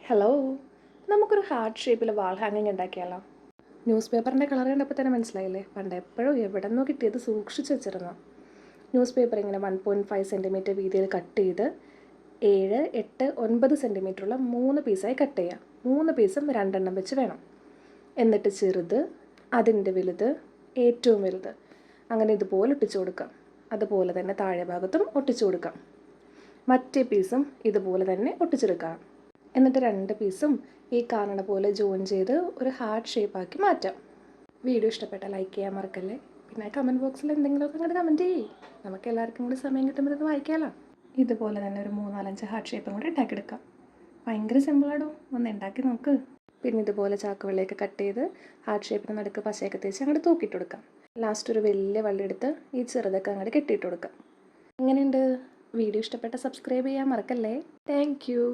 Hello, നമുക്കൊരു heart ഷേപ്പിൽ വാൾ ഹാങ്ങിങ് ഉണ്ടാക്കിയാലോ? ന്യൂസ് പേപ്പറിൻ്റെ കളർ കണ്ടപ്പോൾ തന്നെ മനസ്സിലായില്ലേ? പണ്ട് എപ്പോഴും എവിടെ നിന്നോ കിട്ടിയത് സൂക്ഷിച്ച് വെച്ചിരുന്നു. ന്യൂസ് പേപ്പർ ഇങ്ങനെ 1.5 സെൻറ്റിമീറ്റർ വീതിയിൽ കട്ട് ചെയ്ത് 7, 8, 9 സെൻറ്റിമീറ്ററുള്ള 3 പീസായി കട്ട് ചെയ്യാം. 3 പീസും 2 എണ്ണം വെച്ച് വേണം. എന്നിട്ട് ചെറുത്, അതിൻ്റെ വലുത്, ഏറ്റവും വലുത്, അങ്ങനെ ഇതുപോലെ ഒട്ടിച്ചു കൊടുക്കാം. അതുപോലെ തന്നെ താഴെ ഭാഗത്തും ഒട്ടിച്ചു കൊടുക്കാം. മറ്റേ പീസും ഇതുപോലെ തന്നെ ഒട്ടിച്ചെടുക്കാം. എന്നിട്ട് 2 പീസും ഈ കാണുന്ന പോലെ ജോയിൻ ചെയ്ത് ഒരു ഹാർട്ട് ഷേപ്പാക്കി മാറ്റാം. വീഡിയോ ഇഷ്ടപ്പെട്ടാൽ ലൈക്ക് ചെയ്യാൻ മറക്കല്ലേ. പിന്നെ കമൻറ്റ് ബോക്സിൽ എന്തെങ്കിലുമൊക്കെ അങ്ങോട്ട് കമൻറ്റ് ചെയ്യ്. നമുക്ക് എല്ലാവർക്കും കൂടി സമയം കിട്ടുമ്പോൾ ഇത് വായിക്കാമല്ലോ. ഇതുപോലെ തന്നെ ഒരു 3-4-5 ഹാർട്ട് ഷേപ്പും കൂടി ഉണ്ടാക്കിയെടുക്കാം. ഭയങ്കര സിമ്പിളാടോ, ഒന്ന് ഉണ്ടാക്കി നോക്ക്. പിന്നെ ഇതുപോലെ ചാക്കുവെള്ളിയൊക്കെ കട്ട് ചെയ്ത് ഹാർട്ട് ഷേപ്പിന് നടുക്ക് പശയൊക്കെ തേച്ച് അങ്ങോട്ട് തൂക്കിയിട്ട് കൊടുക്കാം. ലാസ്റ്റ് ഒരു വലിയ വള്ളി എടുത്ത് ഈ ചെറുതൊക്കെ അങ്ങോട്ട് കെട്ടിയിട്ട് കൊടുക്കാം. എങ്ങനെയുണ്ട്? വീഡിയോ ഇഷ്ടപ്പെട്ട സബ്സ്ക്രൈബ് ചെയ്യാൻ മറക്കല്ലേ. Thank you.